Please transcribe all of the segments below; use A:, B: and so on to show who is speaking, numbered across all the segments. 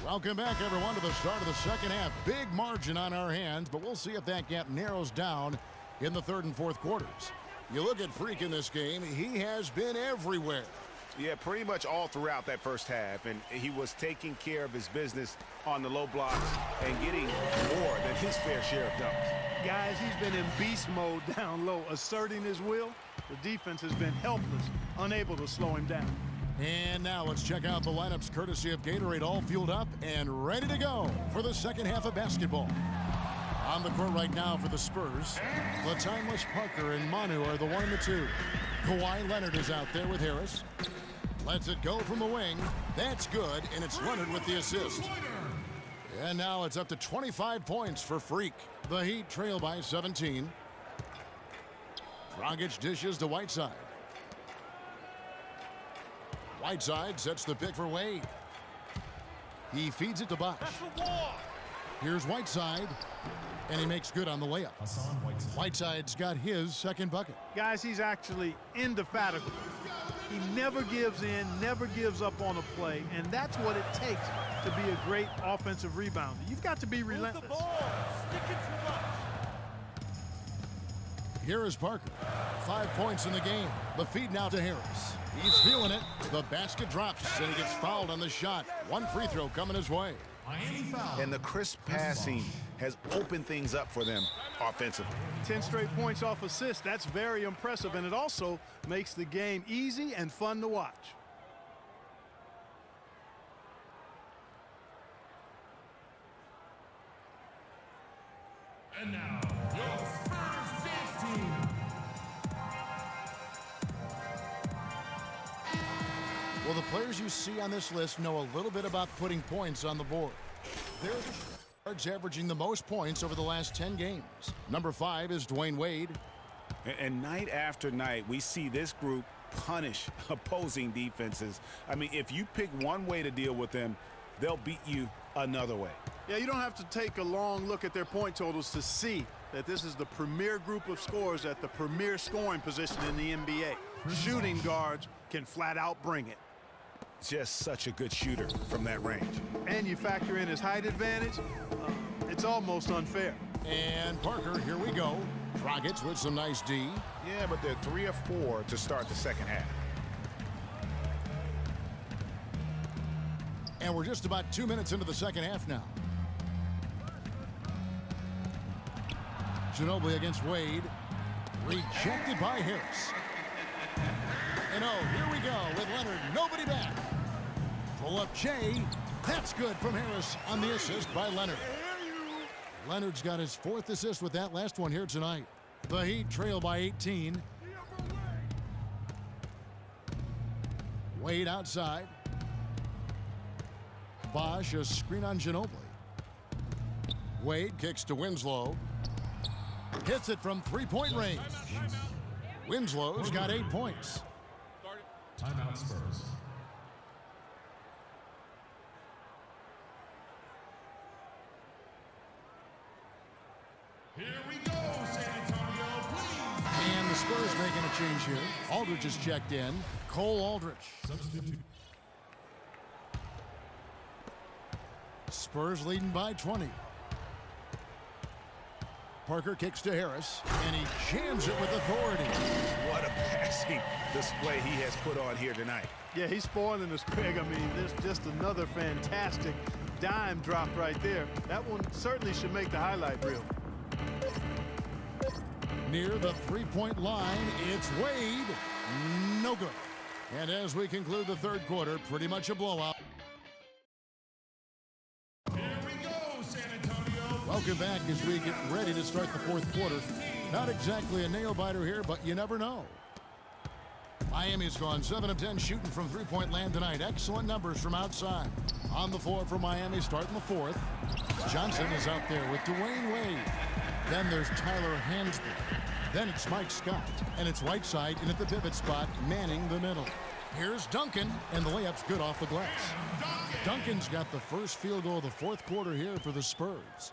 A: Welcome back, everyone, to the start of the second half. Big margin on our hands, but we'll see if that gap narrows down in the third and fourth quarters. You look at Freak in this game, he has been everywhere.
B: Yeah, pretty much all throughout that first half, and he was taking care of his business on the low blocks and getting more than his fair share of dunks.
C: Guys, he's been in beast mode down low, asserting his will. The defense has been helpless, unable to slow him down.
A: And now let's check out the lineups courtesy of Gatorade, all fueled up and ready to go for the second half of basketball. On the court right now for the Spurs, the timeless Parker and Manu are the 1 and the 2. Kawhi Leonard is out there with Harris. Lets it go from the wing. That's good, and it's Leonard with the assist. And now it's up to 25 points for Freak. The Heat trail by 17. Dragic dishes to Whiteside. Whiteside sets the pick for Wade. He feeds it to Bosh. Here's Whiteside, and he makes good on the layup. Whiteside's got his second bucket.
C: Guys, he's actually indefatigable. He never gives in, never gives up on a play, and that's what it takes to be a great offensive rebounder. You've got to be relentless.
A: Here is Parker. 5 points in the game. The feed now to Harris. He's feeling it. The basket drops, and he gets fouled on the shot. One free throw coming his way.
B: And the crisp passing has opened things up for them offensively.
C: 10 straight points off assists. That's very impressive, and it also makes the game easy and fun to watch.
D: And now, your Spurs dance team.
A: Well, the players you see on this list know a little bit about putting points on the board. They're the guards averaging the most points over the last 10 games. Number 5 is Dwayne Wade.
B: And night after night, we see this group punish opposing defenses. I mean, if you pick one way to deal with them, they'll beat you another way.
C: Yeah, you don't have to take a long look at their point totals to see that this is the premier group of scorers at the premier scoring position in the NBA. Shooting guards can flat out bring it.
B: Just such a good shooter from that range.
C: And you factor in his height advantage, it's almost unfair.
A: And Parker, here we go. Dragic with some nice D.
B: Yeah, but they're 3 of 4 to start the second half.
A: And we're just about 2 minutes into the second half now. Ginobili against Wade. Rejected by Harris. And oh, here we go with Leonard. Nobody back. Pull up Jay. That's good from Harris on the assist by Leonard. Leonard's got his 4th assist with that last one here tonight. The Heat trail by 18. Wade outside. Bosh, a screen on Ginobili. Wade kicks to Winslow. Hits it from 3-point range. Winslow's got 8 points.
D: Timeout Spurs. Here we go, San Antonio, please.
A: And the Spurs making a change here. Aldridge is checked in. Cole Aldridge.
D: Substitute.
A: Spurs leading by 20. Parker kicks to Harris, and he jams it with authority.
B: What a passing display he has put on here tonight.
C: Yeah, he's spoiling us, Craig. I mean, there's just another fantastic dime drop right there. That one certainly should make the highlight reel.
A: Near the 3-point line, it's Wade. No good. And as we conclude the third quarter, pretty much a blowout. Welcome back as we get ready to start the fourth quarter. Not exactly a nail-biter here, but you never know. Miami's gone 7 of 10 shooting from three-point land tonight. Excellent numbers from outside. On the floor for Miami starting the fourth. Johnson is out there with Dwayne Wade. Then there's Tyler Hansbrough. Then it's Mike Scott. And it's Whiteside in at the pivot spot, manning the middle. Here's Duncan, and the layup's good off the glass. Duncan's got the first field goal of the fourth quarter here for the Spurs.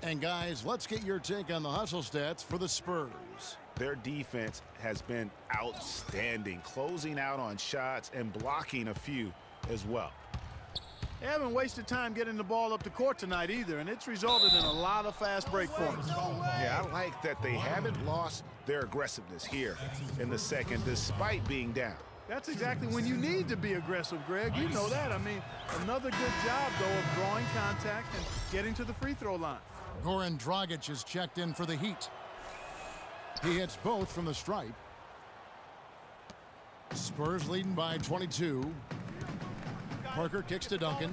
A: And guys, let's get your take on the hustle stats for the Spurs.
B: Their defense has been outstanding, closing out on shots and blocking a few as well.
C: They haven't wasted time getting the ball up the court tonight either, and it's resulted in a lot of fast break points.
B: Yeah, I like that they haven't lost their aggressiveness here in the second, despite being down.
C: That's exactly when you need to be aggressive, Greg. You know that. I mean, another good job, though, of drawing contact and getting to the free throw line.
A: Goran Dragic is checked in for the Heat. He hits both from the stripe. Spurs leading by 22. Parker kicks to Duncan.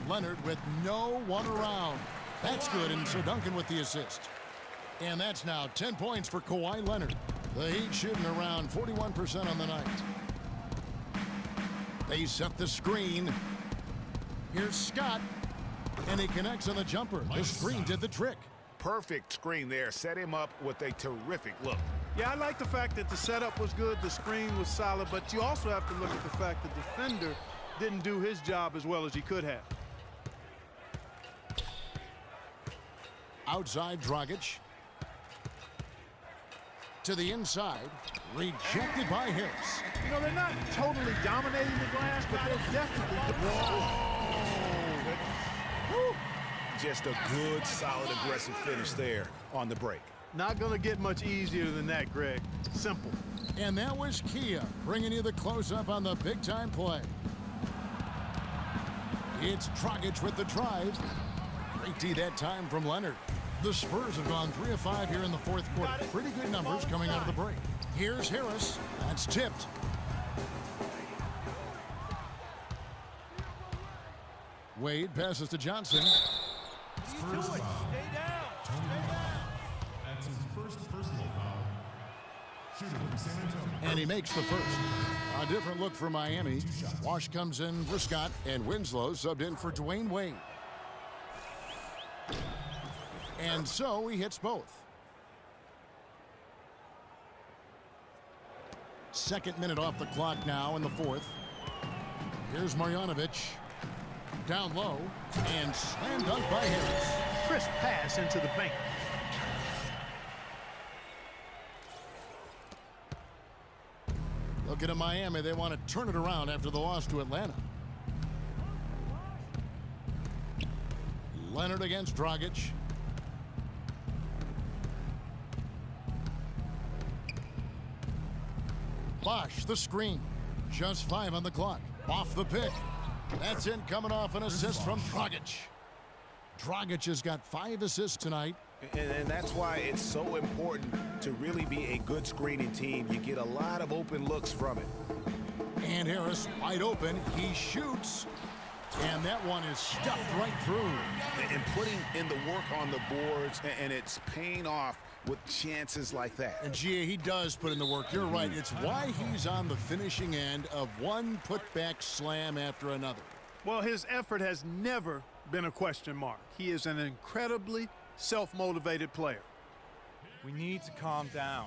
A: Leonard with no one around. That's good, and so Duncan with the assist. And that's now 10 points for Kawhi Leonard. The Heat shooting around 41% on the night. They set the screen. Here's Scott, and he connects on the jumper. The screen did the trick.
B: Perfect screen there. Set him up with a terrific look.
C: Yeah, I like the fact that the setup was good, the screen was solid, but you also have to look at the fact the defender didn't do his job as well as he could have.
A: Outside Dragic. To the inside. Rejected by Harris.
C: You know, they're not totally dominating the glass, but they're definitely...
B: Woo. Just a good, solid, aggressive finish there on the break.
C: Not going to get much easier than that, Greg. Simple.
A: And that was Kia bringing you the close-up on the big-time play. It's Dragic with the drive. Great D that time from Leonard. The Spurs have gone 3 of 5 here in the fourth quarter. Pretty good numbers coming out of the break. Here's Harris. That's tipped. Wade passes to Johnson.
D: Spurs foul. Tony Parker. That's his first personal foul. Shooting from San Antonio.
A: And he makes the first. A different look for Miami. Wash comes in for Scott, and Winslow subbed in for Dwayne Wade. And so he hits both. Second minute off the clock now in the fourth. Here's Marjanovic. Down low, and slam dunk by Harris.
C: Crisp pass into the paint.
A: Looking at Miami, they want to turn it around after the loss to Atlanta. Leonard against Dragic. Bosh, the screen. Just 5 on the clock. Off the pick. That's in, coming off an assist from Dragic. Dragic has got 5 assists tonight.
B: And that's why it's so important to really be a good screening team. You get a lot of open looks from it.
A: And Harris wide open. He shoots. And that one is stuffed right through.
B: And putting in the work on the boards, and it's paying off with chances like that.
A: And Gia, he does put in the work. You're right. It's why he's on the finishing end of one putback slam after another.
C: Well, his effort has never been a question mark. He is an incredibly self-motivated player.
E: We need to calm down.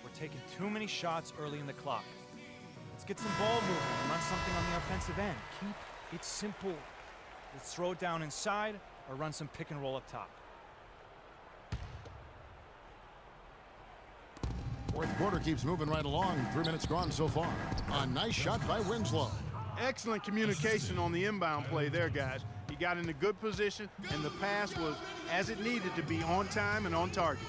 E: We're taking too many shots early in the clock. Let's get some ball movement and run something on the offensive end. Keep it simple. Let's throw it down inside or run some pick and roll up top.
A: Fourth quarter keeps moving right along. 3 minutes gone so far. A nice shot by Winslow.
C: Excellent communication on the inbound play there, guys. He got in a good position, and the pass was as it needed to be, on time and on target.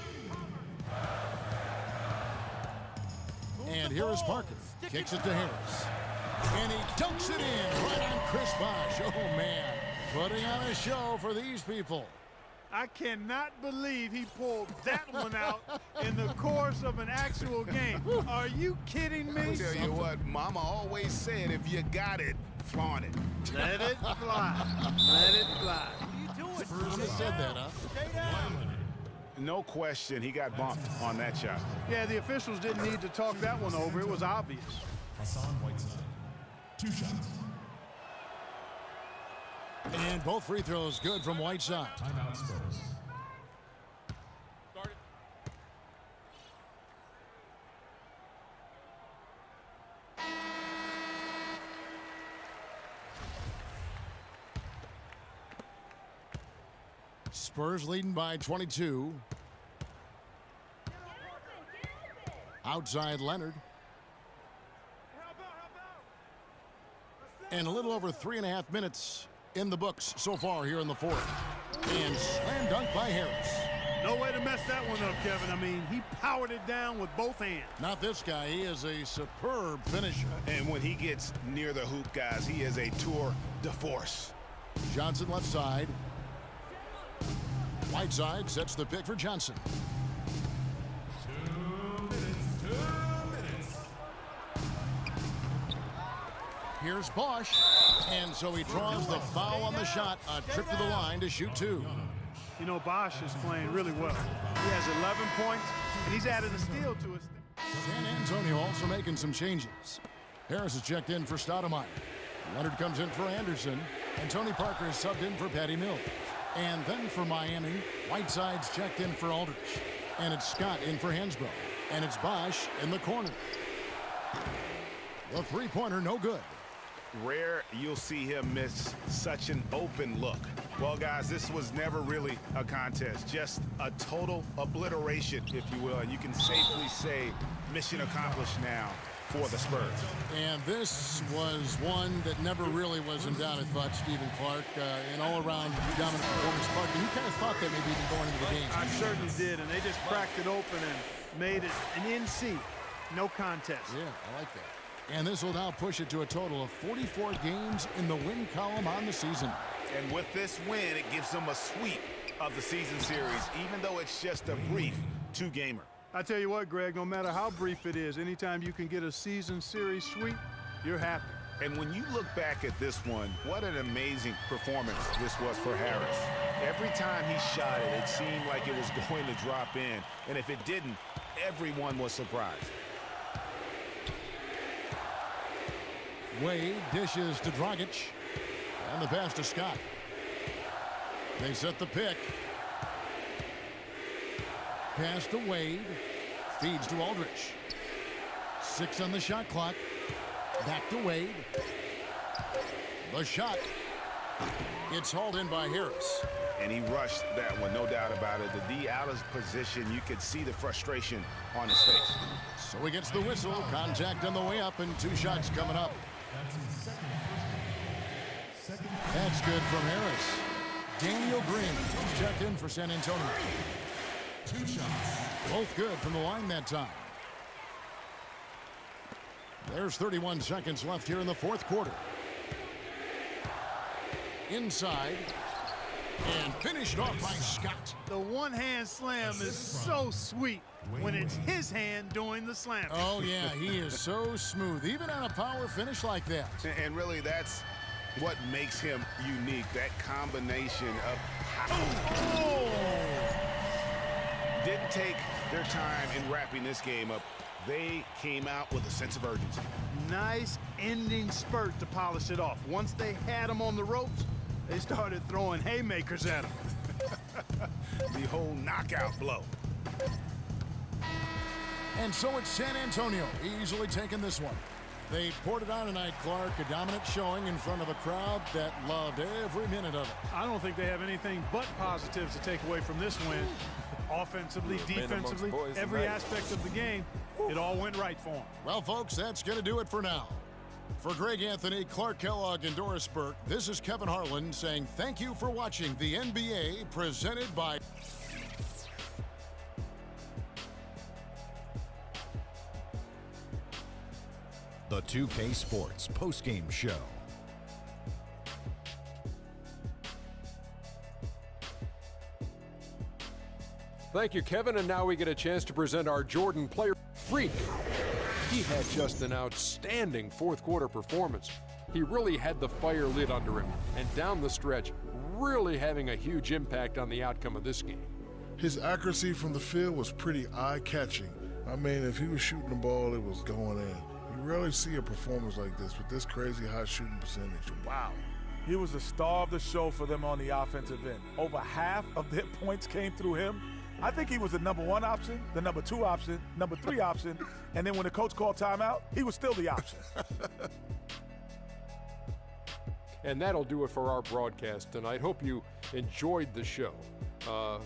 A: And here is Parker. Kicks it to Harris. And he dunks it in right on Chris Bosh. Oh, man. Putting on a show for these people.
C: I cannot believe he pulled that one out in the course of an actual game. Are you kidding me?
B: I'll tell you what, Mama always said, if you got it, flaunt it.
C: Let it fly. Let it fly.
A: He said that, huh?
B: No question, he got bumped on that shot.
C: Yeah, the officials didn't need to talk that one over. It was obvious.
D: Hassan Whiteside. 2 shots.
A: And both free throws good from Whiteside.
D: Timeout Spurs.
A: Spurs leading by 22. Outside Leonard. And a little over 3.5 minutes in the books so far here in the fourth. And slam dunk by Harris.
C: No way to mess that one up, Kevin. I mean, he powered it down with both hands.
A: Not this guy. He is a superb finisher.
B: And when he gets near the hoop, guys, he is a tour de force.
A: Johnson left side. Whiteside sets the pick for Johnson.
D: 2 minutes.
A: Here's Bosch. And so he draws the foul on the shot. A trip to the line to shoot 2.
C: You know, Bosch is playing really well. He has 11 points, and he's added a steal to his.
A: San Antonio also making some changes. Harris is checked in for Stoudemire. Leonard comes in for Anderson. And Tony Parker is subbed in for Patty Mills. And then for Miami, Whiteside's checked in for Aldridge. And it's Scott in for Hansbrough. And it's Bosch in the corner. The three-pointer no good.
B: Rare you'll see him miss such an open look. Well, guys, this was never really a contest, just a total obliteration, if you will. And you can safely say mission accomplished now for the Spurs.
A: And this was one that never really was in doubt, I thought, Stephen Clark. An all-around dominant performance. Clark, and you kind of thought that maybe even going into the game.
C: I certainly did, and they just cracked it open and made it an NC. No contest.
A: Yeah, I like that. And this will now push it to a total of 44 games in the win column on the season.
B: And with this win, it gives them a sweep of the season series, even though it's just a brief two-gamer.
C: I tell you what, Greg, no matter how brief it is, anytime you can get a season series sweep, you're happy.
B: And when you look back at this one, what an amazing performance this was for Harris. Every time he shot it, it seemed like it was going to drop in. And if it didn't, everyone was surprised.
A: Wade dishes to Dragic. And the pass to Scott. They set the pick. Pass to Wade. Feeds to Aldridge. 6 on the shot clock. Back to Wade. The shot. It's hauled in by Harris.
B: And he rushed that one, no doubt about it. The D out of position, you could see the frustration on his face.
A: So he gets the whistle. Contact on the way up and 2 shots coming up.
D: That's his second personal.
A: That's good from Harris. Daniel Green checked in for San Antonio.
D: 2 shots.
A: Both good from the line that time. There's 31 seconds left here in the fourth quarter. Inside. And finished off by Scott.
C: The one-hand slam is so sweet when it's his hand doing the slam.
A: Oh, yeah, he is so smooth, even on a power finish like that.
B: And really, that's what makes him unique, that combination of power. Didn't take their time in wrapping this game up. They came out with a sense of urgency.
C: Nice ending spurt to polish it off. Once they had him on the ropes, they started throwing haymakers at him.
B: The whole knockout blow.
A: And so it's San Antonio easily taking this one. They poured it on tonight, Clark. A dominant showing in front of a crowd that loved every minute of it.
C: I don't think they have anything but positives to take away from this win. Offensively, defensively, every aspect of the game, it all went right for them.
A: Well, folks, that's going to do it for now. For Greg Anthony, Clark Kellogg, and Doris Burke, this is Kevin Harlan saying thank you for watching the NBA presented by...
F: The 2K Sports postgame show.
G: Thank you, Kevin. And now we get a chance to present our Jordan player, Freak. He had just an outstanding fourth quarter performance. He really had the fire lit under him, and down the stretch, really having a huge impact on the outcome of this game.
H: His accuracy from the field was pretty eye-catching. I mean, if he was shooting the ball, it was going in. You rarely see a performance like this with this crazy high shooting percentage. Wow.
I: He was the star of the show for them on the offensive end. Over half of their points came through him. I think he was the number 1 option, the number 2 option, number 3 option, and then when the coach called timeout, he was still the option.
G: And that'll do it for our broadcast tonight. Hope you enjoyed the show.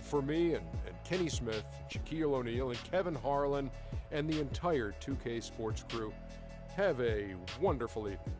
G: For me and Kenny Smith, Shaquille O'Neal, and Kevin Harlan, and the entire 2K Sports crew, have a wonderful evening.